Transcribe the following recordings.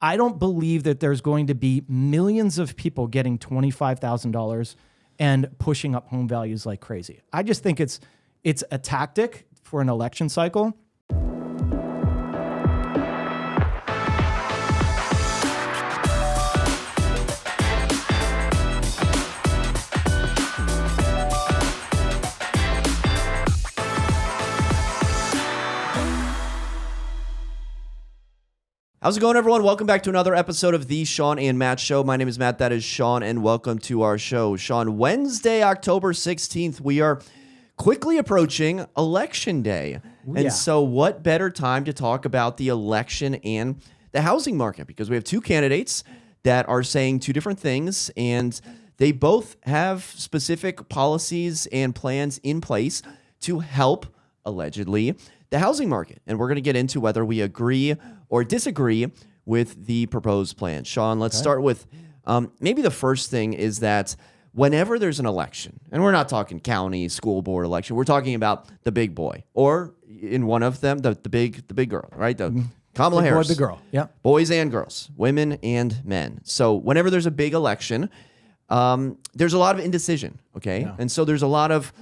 I don't believe that there's going to be millions of people getting $25,000 and pushing up home values like crazy. I just think it's a tactic for an election cycle. How's it going, everyone? Welcome back to another episode of the Shawn and Matt Show. My name is Matt. That is Shawn, and welcome to our show. Shawn, Wednesday, October 16th, we are quickly approaching Election Day. And so what better time to talk about the election and the housing market? Because we have two candidates that are saying two different things, and they both have specific policies and plans in place to help, allegedly, the housing market. And we're going to get into whether we agree or disagree with the proposed plan. Shawn, let's start with maybe the first thing is that whenever there's an election, and we're not talking county, school board election, we're talking about the big boy, or in one of them, the big girl, right? The Kamala Harris. Boy, big girl, yeah. Boys and girls, women and men. So whenever there's a big election, there's a lot of indecision, okay? Yeah. And so there's a lot of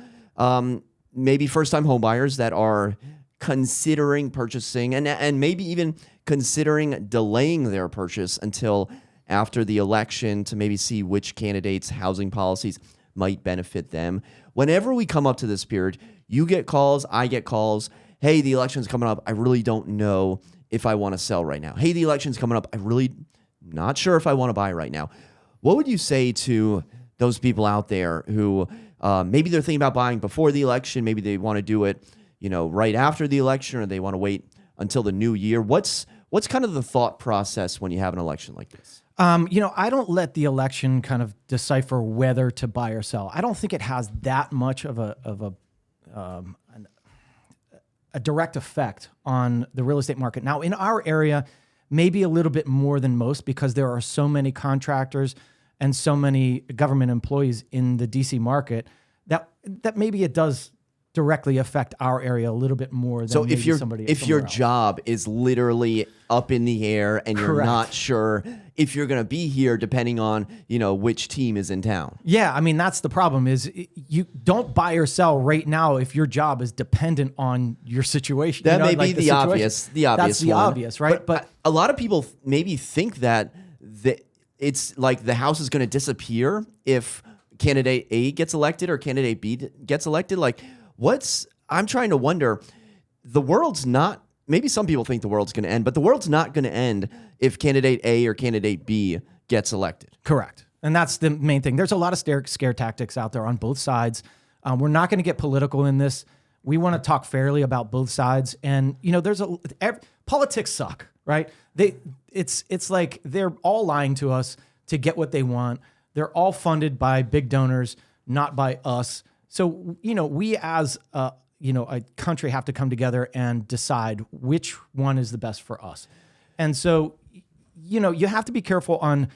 maybe first-time homebuyers that are considering purchasing and maybe even considering delaying their purchase until after the election to maybe see which candidates' housing policies might benefit them. Whenever we come up to this period, you get calls, I get calls. Hey, the election's coming up. I really don't know if I want to sell right now. Hey, the election's coming up. I really not sure if I want to buy right now. What would you say to those people out there who maybe they're thinking about buying before the election, maybe they want to do it right after the election, or they want to wait until the new year? What's kind of the thought process when you have an election like this? I don't let the election kind of decipher whether to buy or sell. I don't think it has that much of a direct effect on the real estate market. Now, in our area, maybe a little bit more than most, because there are so many contractors and so many government employees in the DC market that maybe it does directly affect our area a little bit more than maybe somebody else. If your job is literally up in the air and you're not sure if you're going to be here depending on, which team is in town. Yeah, I mean, that's the problem is you don't buy or sell right now if your job is dependent on your situation. That may be the obvious That's the one. obvious, right? But a lot of people maybe think that it's like the house is going to disappear if candidate A gets elected or candidate B gets elected. Like, I'm trying to wonder, the world's not, maybe some people think the world's going to end, but the world's not going to end if candidate A or candidate B gets elected. Correct. And that's the main thing. There's a lot of scare tactics out there on both sides. We're not going to get political in this. We want to talk fairly about both sides. And, politics suck, right? It's like they're all lying to us to get what they want. They're all funded by big donors, not by us. So, we as a country have to come together and decide which one is the best for us. And so, you have to be careful on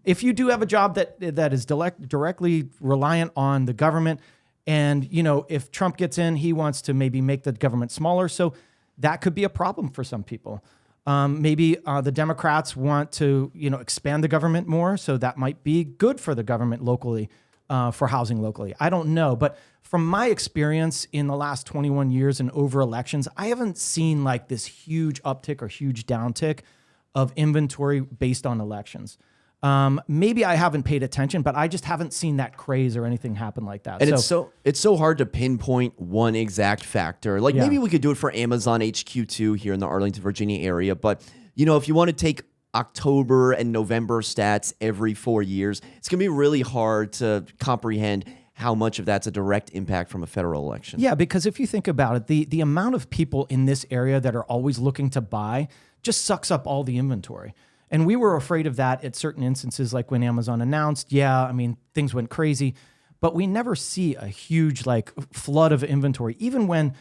if you do have a job that is directly reliant on the government. And, if Trump gets in, he wants to maybe make the government smaller. So that could be a problem for some people. Maybe the Democrats want to, expand the government more. So that might be good for the government locally. For housing locally. I don't know. But from my experience in the last 21 years and over elections, I haven't seen like this huge uptick or huge downtick of inventory based on elections. Maybe I haven't paid attention, but I just haven't seen that craze or anything happen like that. And it's so hard to pinpoint one exact factor. Like maybe we could do it for Amazon HQ2 here in the Arlington, Virginia area. But, if you want to take October and November stats every 4 years, it's going to be really hard to comprehend how much of that's a direct impact from a federal election. Yeah, because if you think about it, the amount of people in this area that are always looking to buy just sucks up all the inventory. And we were afraid of that at certain instances, like when Amazon announced, things went crazy, but we never see a huge flood of inventory, even when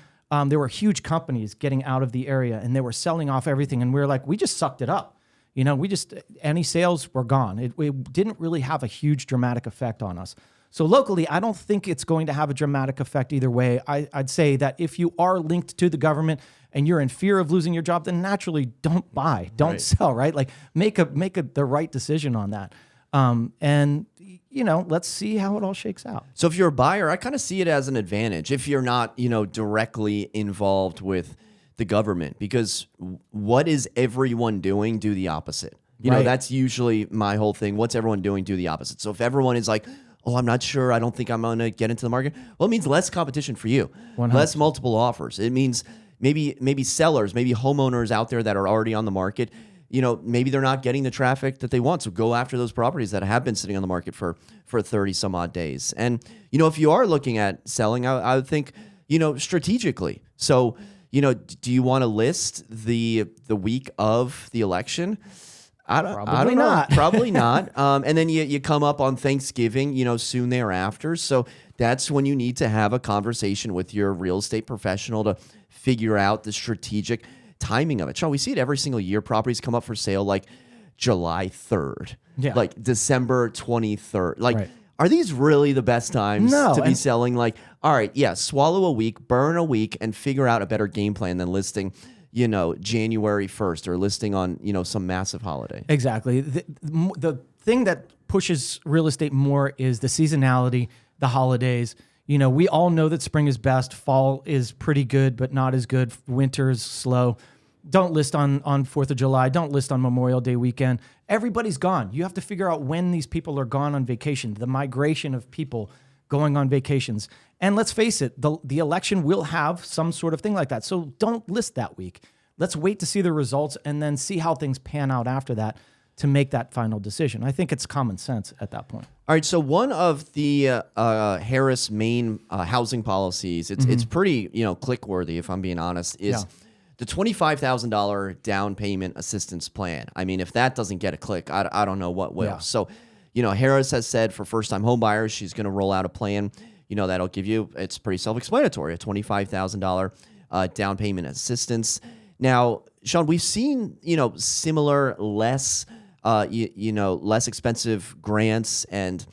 there were huge companies getting out of the area and they were selling off everything. And we were like, we just sucked it up. Any sales were gone. It didn't really have a huge dramatic effect on us. So locally, I don't think it's going to have a dramatic effect either way. I'd say that if you are linked to the government and you're in fear of losing your job, then naturally don't buy, don't sell, right? Like make the right decision on that. And let's see how it all shakes out. So if you're a buyer, I kind of see it as an advantage if you're not, directly involved with the government, because what is everyone doing? Do the opposite. That's usually my whole thing. What's everyone doing? Do the opposite. So if everyone is like, oh, I'm not sure, I don't think I'm going to get into the market, well, it means less competition for you, 100%. Less multiple offers. It means maybe sellers, maybe homeowners out there that are already on the market, maybe they're not getting the traffic that they want. So go after those properties that have been sitting on the market for 30 some odd days. And, if you are looking at selling, I would think, strategically. So, do you want to list the week of the election? I don't know. Probably not. And then you come up on Thanksgiving, soon thereafter. So that's when you need to have a conversation with your real estate professional to figure out the strategic timing of it. Shawn, we see it every single year. Properties come up for sale like July 3rd, like December 23rd. Are these really the best times to be selling? Like, all right, swallow a week, burn a week, and figure out a better game plan than listing January 1st or listing on, some massive holiday. Exactly. The thing that pushes real estate more is the seasonality, the holidays. We all know that spring is best. Fall is pretty good, but not as good. Winter is slow. Don't list on 4th of July. Don't list on Memorial Day weekend. Everybody's gone. You have to figure out when these people are gone on vacation, the migration of people going on vacations. And let's face it, the election will have some sort of thing like that. So don't list that week. Let's wait to see the results and then see how things pan out after that to make that final decision. I think it's common sense at that point. All right, so one of the Harris main housing policies, it's pretty click-worthy, if I'm being honest, is the $25,000 down payment assistance plan. I mean, if that doesn't get a click, I don't know what will. Yeah. So, Harris has said for first-time home buyers, she's going to roll out a plan, that'll give you, it's pretty self-explanatory, a $25,000 down payment assistance. Now, Shawn, we've seen, similar, less expensive grants and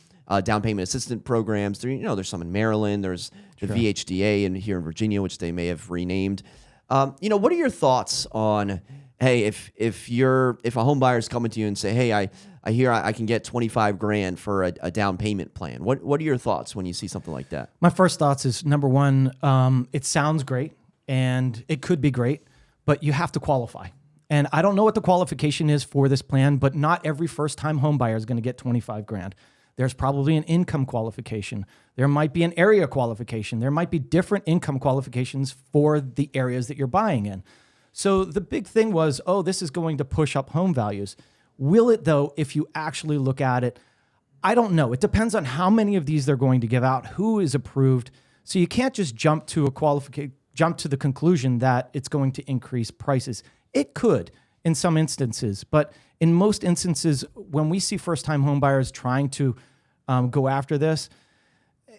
down payment assistance programs. There's some in Maryland. There's the VHDA here in Virginia, which they may have renamed. What are your thoughts on, hey, if a home buyer is coming to you and say, hey, I hear I can get $25,000 for a down payment plan. What are your thoughts when you see something like that? My first thoughts is, number one, it sounds great and it could be great, but you have to qualify. And I don't know what the qualification is for this plan, but not every first-time home buyer is going to get $25,000. There's probably an income qualification. There might be an area qualification. There might be different income qualifications for the areas that you're buying in. So the big thing was, this is going to push up home values. Will it, though, if you actually look at it? I don't know. It depends on how many of these they're going to give out, who is approved. So you can't just jump to the conclusion that it's going to increase prices. It could in some instances, but in most instances, when we see first-time home buyers trying to go after this,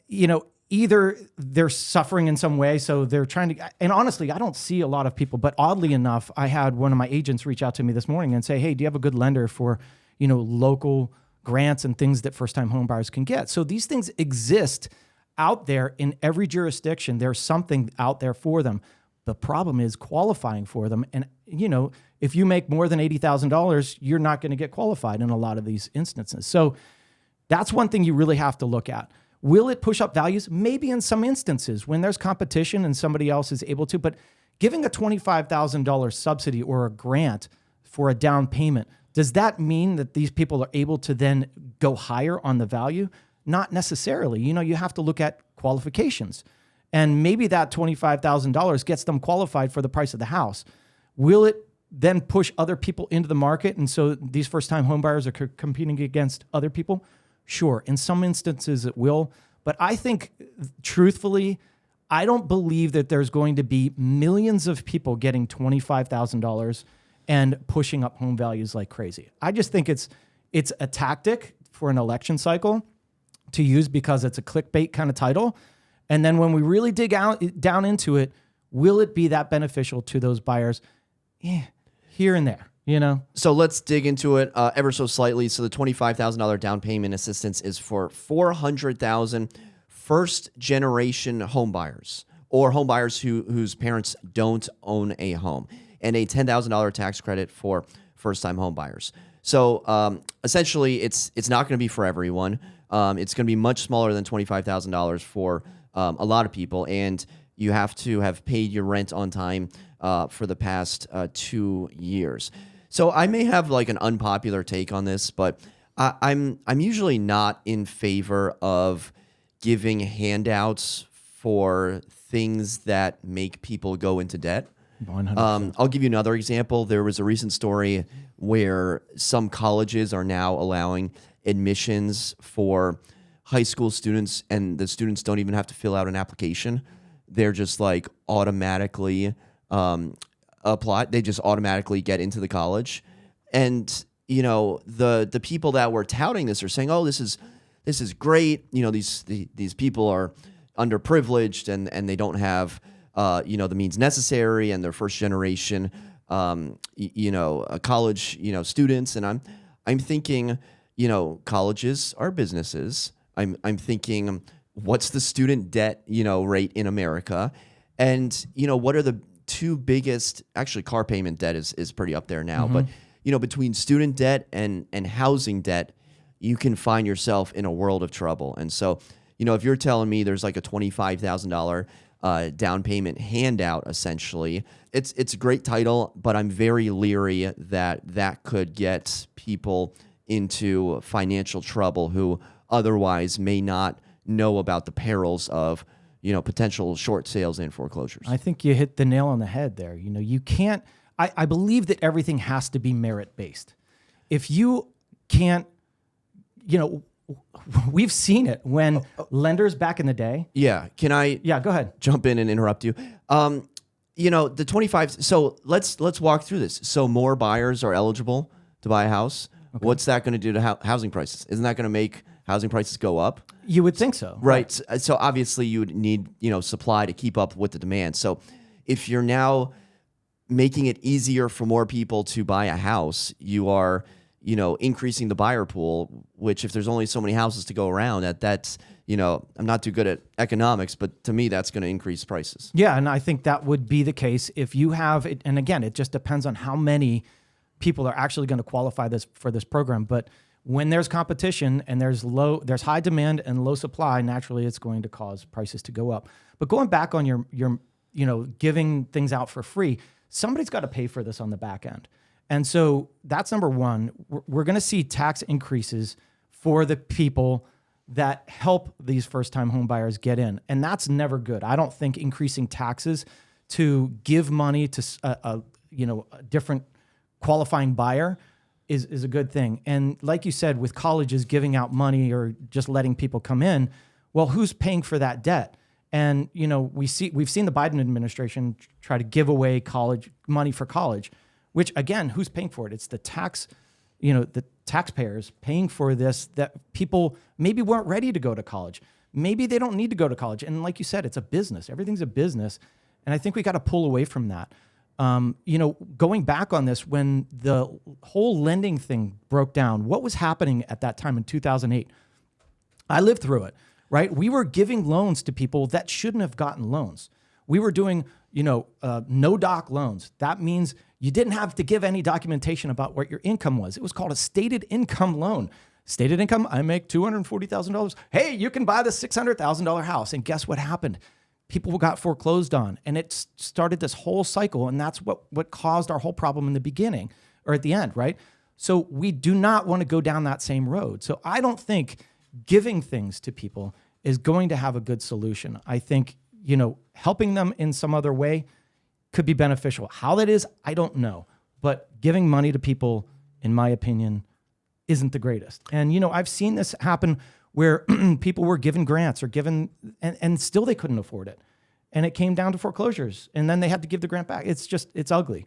either they're suffering in some way, so they're trying to, and honestly, I don't see a lot of people, but oddly enough, I had one of my agents reach out to me this morning and say, hey, do you have a good lender for, local grants and things that first-time home buyers can get? So these things exist out there in every jurisdiction. There's something out there for them. The problem is qualifying for them. And, if you make more than $80,000, you're not going to get qualified in a lot of these instances. So that's one thing you really have to look at. Will it push up values? Maybe in some instances when there's competition and somebody else is able to, but giving a $25,000 subsidy or a grant for a down payment, does that mean that these people are able to then go higher on the value? Not necessarily. You have to look at qualifications. And maybe that $25,000 gets them qualified for the price of the house. Will it then push other people into the market? And so these first-time home buyers are competing against other people? Sure. In some instances it will. But I think, truthfully, I don't believe that there's going to be millions of people getting $25,000 and pushing up home values like crazy. I just think it's a tactic for an election cycle to use because it's a clickbait kind of title. And then when we really dig down into it, will it be that beneficial to those buyers? Here and there. you know? So let's dig into it ever so slightly. So the $25,000 down payment assistance is for 400,000 first-generation home buyers or home buyers whose parents don't own a home, and a $10,000 tax credit for first-time home buyers. So essentially, it's not going to be for everyone. It's going to be much smaller than $25,000 for a lot of people, and you have to have paid your rent on time for the past 2 years. So I may have like an unpopular take on this, but I'm usually not in favor of giving handouts for things that make people go into debt. 100%. I'll give you another example. There was a recent story where some colleges are now allowing admissions for high school students, and the students don't even have to fill out an application. They're just like automatically apply. They just automatically get into the college. And, you know, the people that were touting this are saying, oh, this is great. You know, these people are underprivileged and they don't have, you know, the means necessary, and they're first generation, you know, college, you know, students. And I'm thinking, you know, colleges are businesses. I'm thinking, what's the student debt, you know, rate in America? And, you know, what are the two biggest, actually car payment debt is pretty up there now, but, you know, between student debt and housing debt, you can find yourself in a world of trouble. And so, you know, if you're telling me there's like a $25,000 down payment handout, essentially, it's a great title, but I'm very leery that could get people into financial trouble who otherwise may not know about the perils of, you know, potential short sales and foreclosures. I think you hit the nail on the head there. You know, you can't, I believe that everything has to be merit-based. If you can't, you know, we've seen it when lenders back in the day. Yeah. Can I go ahead. Jump in and interrupt you? You know, the 25, so let's walk through this. So more buyers are eligible to buy a house. Okay. What's that going to do to housing prices? Isn't that going to make housing prices go up? You would think so. Right. So obviously you would need, you know, supply to keep up with the demand. So if you're now making it easier for more people to buy a house, you are, you know, increasing the buyer pool, which if there's only so many houses to go around, that's, you know, I'm not too good at economics, but to me, that's going to increase prices. Yeah. And I think that would be the case if you have it. And again, it just depends on how many people are actually going to qualify for this program. But when there's competition and there's high demand and low supply, naturally it's going to cause prices to go up. But going back on your you know, giving things out for free, somebody's got to pay for this on the back end. And so that's number one. We're going to see tax increases for the people that help these first-time home buyers get in. And that's never good. I don't think increasing taxes to give money to a different qualifying buyer is a good thing. And like you said, with colleges giving out money or just letting people come in, well, who's paying for that debt? And, you know, we've seen the Biden administration try to give away college money for college, which again, who's paying for it? It's the taxpayers paying for this, that people maybe weren't ready to go to college. Maybe they don't need to go to college. And like you said, it's a business. Everything's a business. And I think we got to pull away from that. You know, going back on this, when the whole lending thing broke down, what was happening at that time in 2008? I lived through it, right? We were giving loans to people that shouldn't have gotten loans. We were doing, you know, no doc loans. That means you didn't have to give any documentation about what your income was. It was called a stated income loan. Stated income, I make $240,000. Hey, you can buy the $600,000 house. And guess what happened? People got foreclosed on, and it started this whole cycle, and that's what caused our whole problem in the beginning or at the end, right? So we do not want to go down that same road. So I don't think giving things to people is going to have a good solution. I think, you know, helping them in some other way could be beneficial. How that is, I don't know. But giving money to people, in my opinion, isn't the greatest. And, you know, I've seen this happen where people were given grants or given, and still they couldn't afford it. And it came down to foreclosures. And then they had to give the grant back. It's ugly.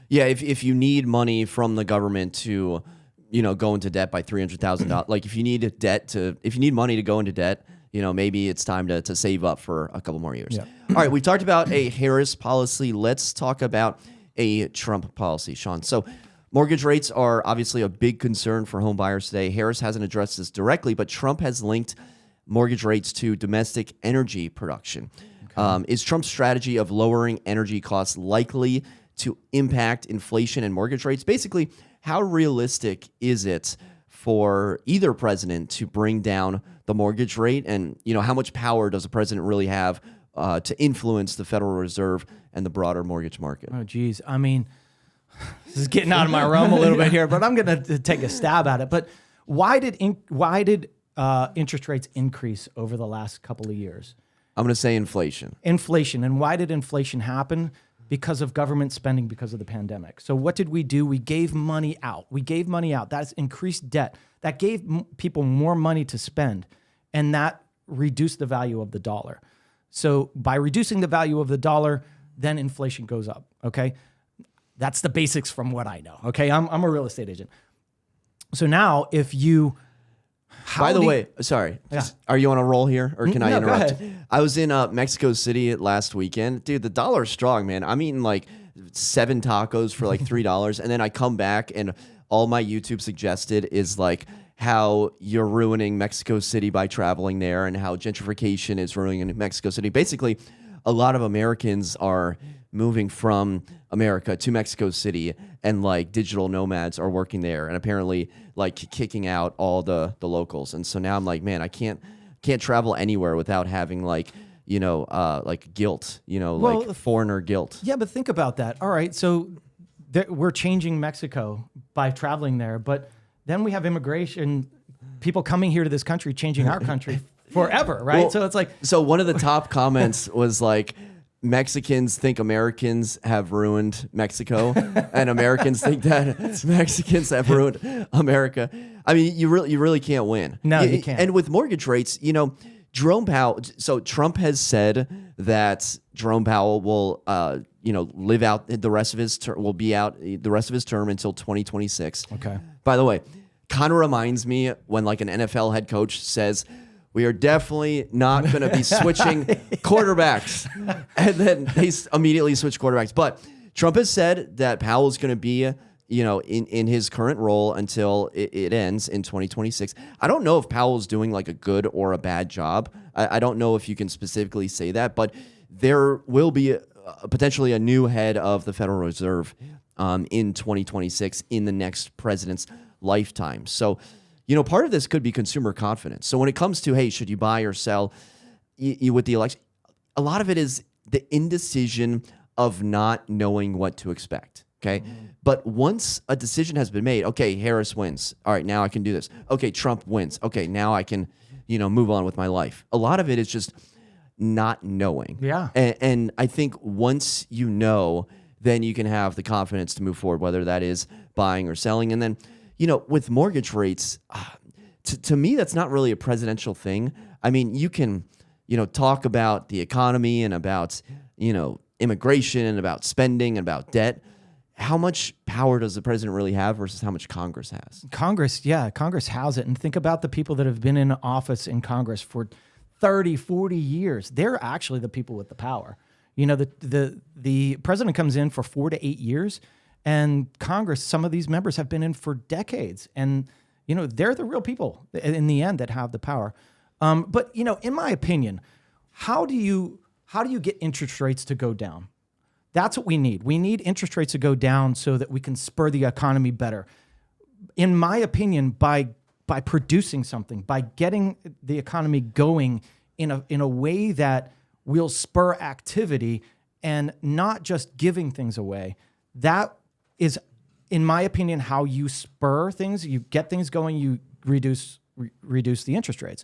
Yeah, if you need money from the government to, you know, go into debt by $300,000, like if you need money to go into debt, you know, maybe it's time to save up for a couple more years. Yeah. All right, we've talked about a Harris policy. Let's talk about a Trump policy, Shawn. So Mortgage rates are obviously a big concern for home buyers today. Harris hasn't addressed this directly, but Trump has linked mortgage rates to domestic energy production. Okay. Is Trump's strategy of lowering energy costs likely to impact inflation and mortgage rates? Basically, how realistic is it for either president to bring down the mortgage rate? And, how much power does the president really have to influence the Federal Reserve and the broader mortgage market? Oh, geez. I mean, this is getting out of my realm a little bit here, but I'm going to take a stab at it. But why did interest rates increase over the last couple of years? I'm going to say inflation. Inflation. And why did inflation happen? Because of government spending, because of the pandemic. So what did we do? We gave money out. That's increased debt. That gave people more money to spend, and that reduced the value of the dollar. So by reducing the value of the dollar, then inflation goes up, okay? That's the basics from what I know, okay? I'm a real estate agent. So now if you... By the way, sorry, are you on a roll here, or can I interrupt? Go ahead. I was in Mexico City last weekend. Dude, the dollar's strong, man. I'm eating like 7 tacos for like $3, and then I come back, and all my YouTube suggested is like how you're ruining Mexico City by traveling there, and how gentrification is ruining Mexico City. Basically, a lot of Americans are moving from America to Mexico City, and like digital nomads are working there, and apparently like kicking out all the locals. And so now I'm like, man, I can't travel anywhere without having like guilt, like foreigner guilt. Yeah, but think about that. All right, so we're changing Mexico by traveling there, but then we have immigration, people coming here to this country, changing our country forever, right? Well, so it's like... So one of the top comments was like, Mexicans think Americans have ruined Mexico, and Americans think that Mexicans have ruined America. I mean, you really can't win. No, you can't. And with mortgage rates, Jerome Powell. So Trump has said that Jerome Powell will, live out the rest of his term. Will be out the rest of his term until 2026. Okay. By the way, kind of reminds me when like an NFL head coach says, we are definitely not going to be switching quarterbacks. And then they immediately switch quarterbacks. But Trump has said that Powell's going to be, in his current role until it ends in 2026. I don't know if Powell's doing like a good or a bad job. I don't know if you can specifically say that, but there will be potentially a new head of the Federal Reserve in 2026 in the next president's lifetime. So, part of this could be consumer confidence. So when it comes to, hey, should you buy or sell with the election, a lot of it is the indecision of not knowing what to expect, okay? Mm-hmm. But once a decision has been made, okay, Harris wins. All right, now I can do this. Okay, Trump wins. Okay, now I can, move on with my life. A lot of it is just not knowing. Yeah. And I think once you know, then you can have the confidence to move forward, whether that is buying or selling. And then, with mortgage rates, to me, that's not really a presidential thing. I mean, you can, talk about the economy and about, immigration and about spending and about debt. How much power does the president really have versus how much Congress has? Congress has it. And think about the people that have been in office in Congress for 30, 40 years. They're actually the people with the power. The president comes in for 4 to 8 years. And Congress, some of these members have been in for decades, and they're the real people in the end that have the power. But in my opinion, how do you get interest rates to go down? That's what we need. We need interest rates to go down so that we can spur the economy better. In my opinion, by producing something, by getting the economy going in a way that will spur activity and not just giving things away, that is, in my opinion, how you spur things. You get things going, you reduce the interest rates.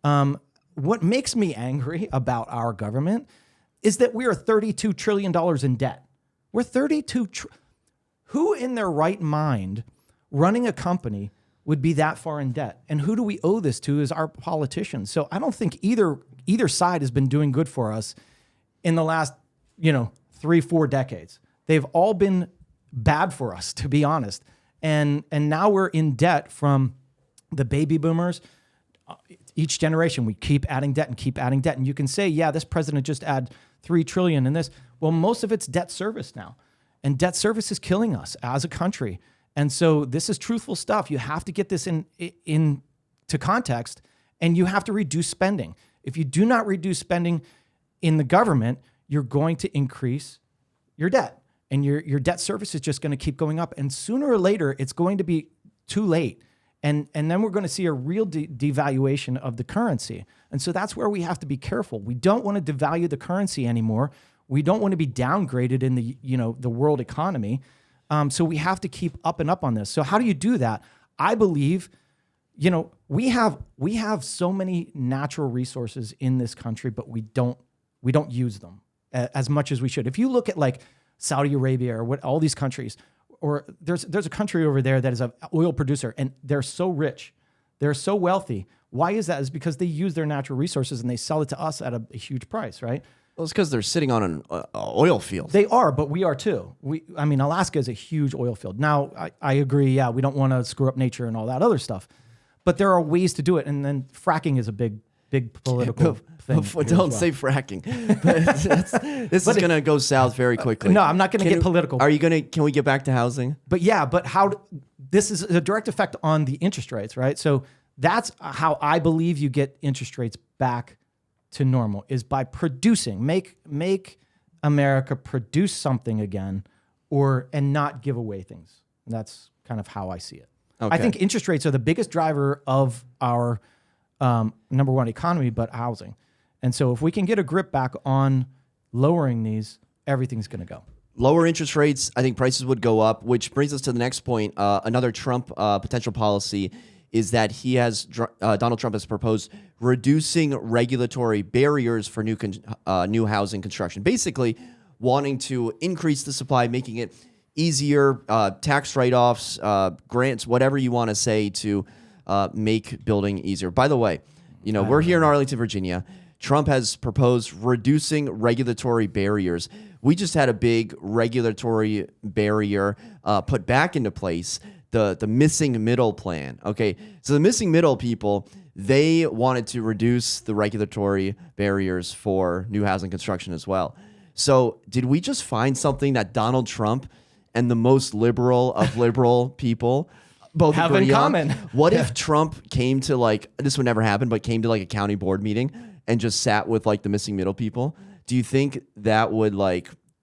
What makes me angry about our government is that we are $32 trillion in debt. We're who in their right mind running a company would be that far in debt? And who do we owe this to is our politicians. So I don't think either side has been doing good for us in the last, 3-4 decades. They've all been bad for us, to be honest. And now we're in debt from the baby boomers. Each generation, we keep adding debt and keep adding debt. And you can say, yeah, this president just add $3 trillion in this. Well, most of it's debt service now. And debt service is killing us as a country. And so this is truthful stuff. You have to get this in to context, and you have to reduce spending. If you do not reduce spending in the government, you're going to increase your debt, and your debt service is just going to keep going up. And sooner or later, it's going to be too late. And then we're going to see a real devaluation of the currency. And so that's where we have to be careful. We don't want to devalue the currency anymore. We don't want to be downgraded in the world economy. So we have to keep up and up on this. So how do you do that? I believe, we have so many natural resources in this country, but we don't use them as much as we should. If you look at like Saudi Arabia or all these countries, or there's a country over there that is an oil producer, and they're so rich, they're so wealthy. Why is that? It's because they use their natural resources and they sell it to us at a huge price, right? Well, it's because they're sitting on an oil field. They are, but we are too. Alaska is a huge oil field. Now, I agree, yeah, we don't want to screw up nature and all that other stuff, but there are ways to do it. And then fracking is a big political thing. Don't say fracking. This is going to go south very quickly. No, I'm not going to get political. Can we get back to housing? But this is a direct effect on the interest rates, right? So that's how I believe you get interest rates back to normal, is by producing, make America produce something again, and not give away things. And that's kind of how I see it. Okay. I think interest rates are the biggest driver of our number one economy, but housing. And so if we can get a grip back on lowering these, everything's going to go. Lower interest rates, I think prices would go up, which brings us to the next point. Another Trump potential policy is that Donald Trump has proposed reducing regulatory barriers for new housing construction. Basically, wanting to increase the supply, making it easier, tax write-offs, grants, whatever you want to say to make building easier. By the way, we're here in Arlington, Virginia. Trump has proposed reducing regulatory barriers. We just had a big regulatory barrier put back into place, the missing middle plan. Okay, so the missing middle people, they wanted to reduce the regulatory barriers for new housing construction as well. So did we just find something that Donald Trump and the most liberal of liberal people both have agree in common? What if Trump came to this would never happen, but came to a county board meeting and just sat with the missing middle people? Do you think that would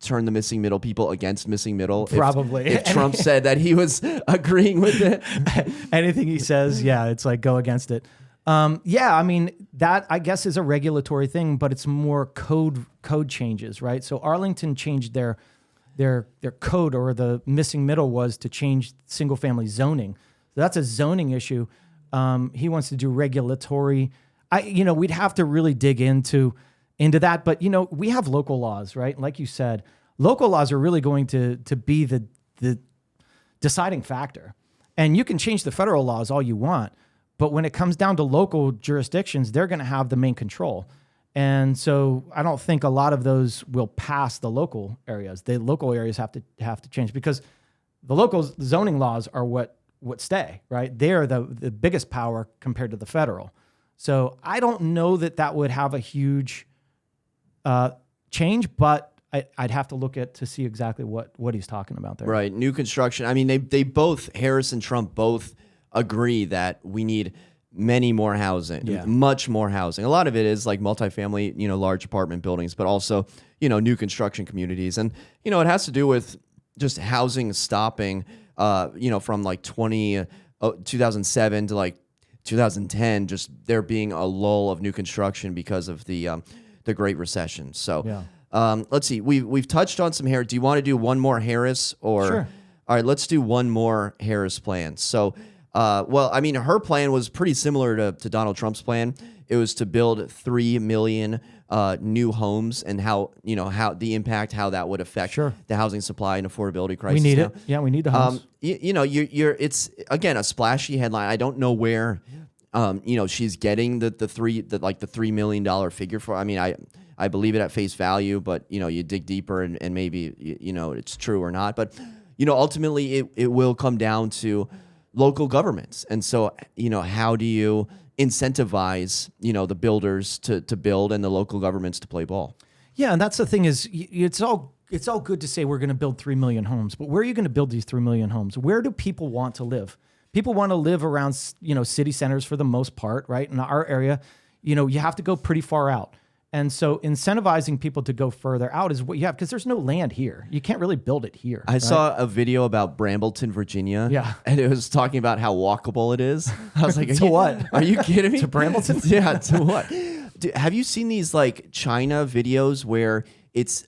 turn the missing middle people against missing middle? Probably. If Trump said that he was agreeing with it. Anything he says, yeah, it's go against it. That I guess is a regulatory thing, but it's more code changes, right? So Arlington changed their code, or the missing middle was to change single family zoning. So that's a zoning issue. He wants to do regulatory. We'd have to really dig into that, but we have local laws, right? Like you said, local laws are really going to be the deciding factor. And you can change the federal laws all you want, but when it comes down to local jurisdictions, they're going to have the main control. And so I don't think a lot of those will pass the local areas. The local areas have to change, because the local zoning laws are what stay, right? They're the biggest power compared to the federal. So I don't know that would have a huge change, but I'd have to look to see exactly what he's talking about there. Right, new construction. I mean, they both, Harris and Trump both agree that we need many more housing, much more housing. A lot of it is multifamily, large apartment buildings, but also, new construction communities. And, it has to do with just housing stopping, from 2007 to 2010, just there being a lull of new construction because of the Great Recession. So let's see, we've touched on some Harris. Do you want to do one more Harris, or? Sure. All right, let's do one more Harris plan. So, her plan was pretty similar to Donald Trump's plan. It was to build 3 million new homes, and how the impact, how that would affect the housing supply and affordability crisis. We need it. Yeah, we need the homes. It's again a splashy headline. I don't know where she's getting the $3 million figure for. I mean, I believe it at face value, but you dig deeper and maybe it's true or not. But ultimately it will come down to local governments. And so, how do you incentivize, the builders to build and the local governments to play ball? Yeah, and that's the thing is, it's all it's all good to say we're going to build 3 million homes, but where are you going to build these 3 million homes? Where do people want to live? People want to live around, city centers for the most part, right? In our area, you have to go pretty far out. And so incentivizing people to go further out is what you have, because there's no land here. You can't really build it here. I saw a video about Brambleton, Virginia. Yeah. And it was talking about how walkable it is. I was like, what? Are you kidding me? To Brambleton? Yeah, to what? Have you seen these like China videos where it's,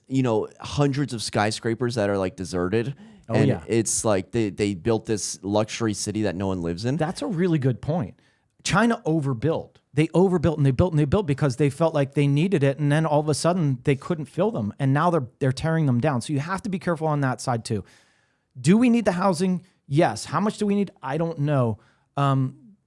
hundreds of skyscrapers that are like deserted? Oh, and yeah. it's like they built this luxury city that no one lives in. That's a really good point. China overbuilt. They overbuilt and they built and they built because they felt like they needed it, and then all of a sudden they couldn't fill them, and now they're tearing them down. So you have to be careful on that side too. Do we need the housing? Yes. How much do we need? I don't know.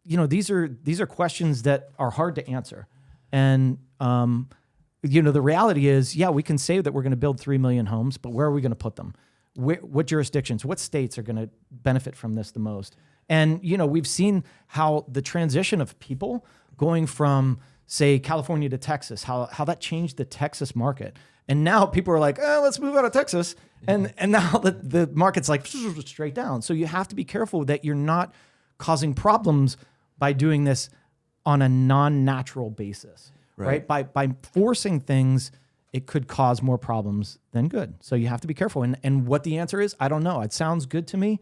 These are questions that are hard to answer, and the reality is, yeah, we can say that we're going to build 3 million homes, but where are we going to put them? What jurisdictions? What states are going to benefit from this the most? And, we've seen how the transition of people going from, say, California to Texas, how that changed the Texas market. And now people are like, let's move out of Texas. And now the market's like straight down. So you have to be careful that you're not causing problems by doing this on a non-natural basis, right? By forcing things, it could cause more problems than good. So you have to be careful. And what the answer is, I don't know. It sounds good to me,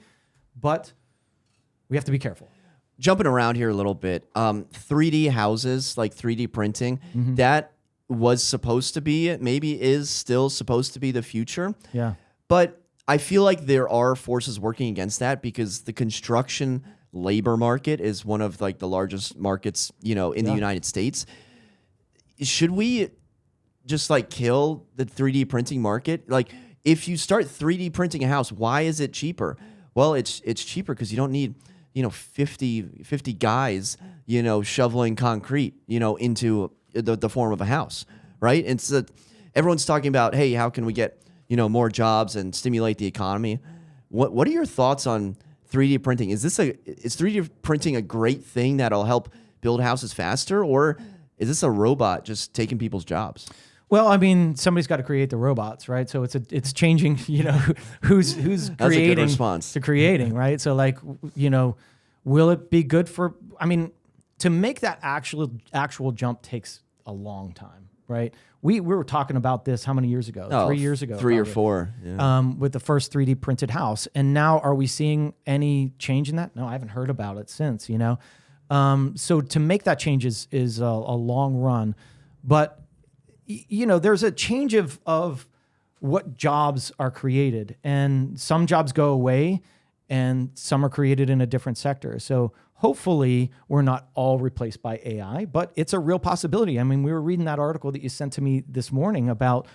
but we have to be careful. Jumping around here a little bit, 3D houses, like 3D printing, that was supposed to be, maybe is still supposed to be the future. Yeah. But I feel like there are forces working against that, because the construction labor market is one of like the largest markets, in the United States. Should we just like kill the 3D printing market? Like, if you start 3D printing a house, why is it cheaper? Well, it's cheaper because you don't need 50 guys, shoveling concrete, into the form of a house, right? And so everyone's talking about, hey, how can we get, more jobs and stimulate the economy? What are your thoughts on 3D printing? Is 3D printing a great thing that'll help build houses faster, or is this a robot just taking people's jobs? Well, I mean, somebody's got to create the robots, right? So it's changing, who's That's creating a good response. to creating, right? So like, will it be good for, to make that actual jump takes a long time, right? We were talking about this how many years ago? 3 years ago. 3 or probably. 4. Yeah. With the first 3D printed house. And now are we seeing any change in that? No, I haven't heard about it since, So to make that change is a long run. But there's a change of what jobs are created, and some jobs go away and some are created in a different sector. So hopefully we're not all replaced by AI, but it's a real possibility. I mean, we were reading that article that you sent to me this morning about,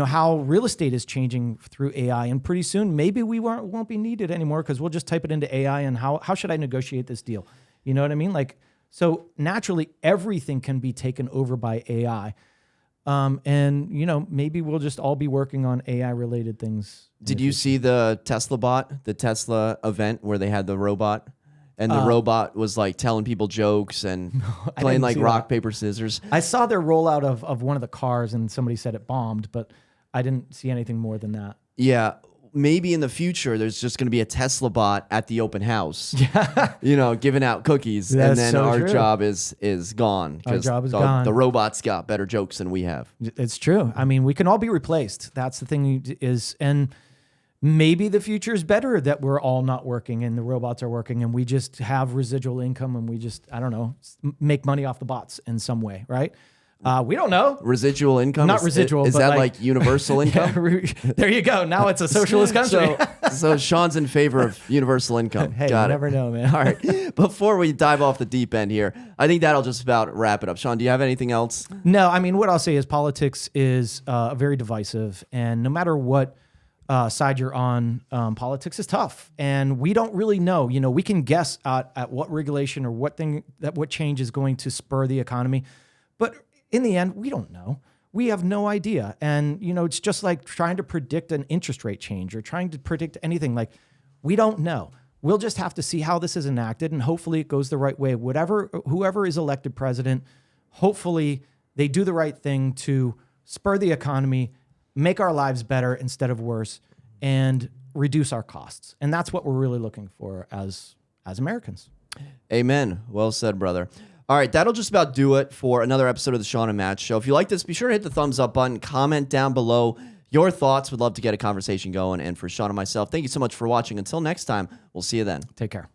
how real estate is changing through AI, and pretty soon maybe we won't be needed anymore because we'll just type it into AI and how should I negotiate this deal? You know what I mean? Like, so naturally everything can be taken over by AI. And maybe we'll just all be working on AI related things. Did you see the Tesla event where they had the robot, and the robot was like telling people jokes and playing like rock, paper, scissors? I saw their rollout of one of the cars, and somebody said it bombed, but I didn't see anything more than that. Yeah. Maybe in the future, there's just going to be a Tesla bot at the open house, giving out cookies. That's and then so our true. job is gone. Our job is gone. The robots got better jokes than we have. It's true. I mean, we can all be replaced. That's the thing is, and maybe the future is better that we're all not working and the robots are working and we just have residual income and we just, I don't know, make money off the bots in some way, right? We don't know. Residual income? Not residual. Is but that like universal income? There you go. Now it's a socialist country. So Shawn's in favor of universal income. Hey, Got you it. never know, man. All right. Before we dive off the deep end here, I think that'll just about wrap it up. Shawn, do you have anything else? No, I mean, what I'll say is politics is very divisive. And no matter what side you're on, politics is tough. And we don't really know. We can guess at what regulation or what change is going to spur the economy. But in the end, we don't know. We have no idea. And, it's just like trying to predict an interest rate change or trying to predict anything. Like, we don't know. We'll just have to see how this is enacted, and hopefully it goes the right way. Whoever is elected president, hopefully they do the right thing to spur the economy make our lives better instead of worse, and reduce our costs. And that's what we're really looking for as Americans. Amen. Well said, brother. All right, that'll just about do it for another episode of the Shawn and Matt Show. If you like this, be sure to hit the thumbs up button, comment down below your thoughts. We'd love to get a conversation going. And for Shawn and myself, thank you so much for watching. Until next time, we'll see you then. Take care.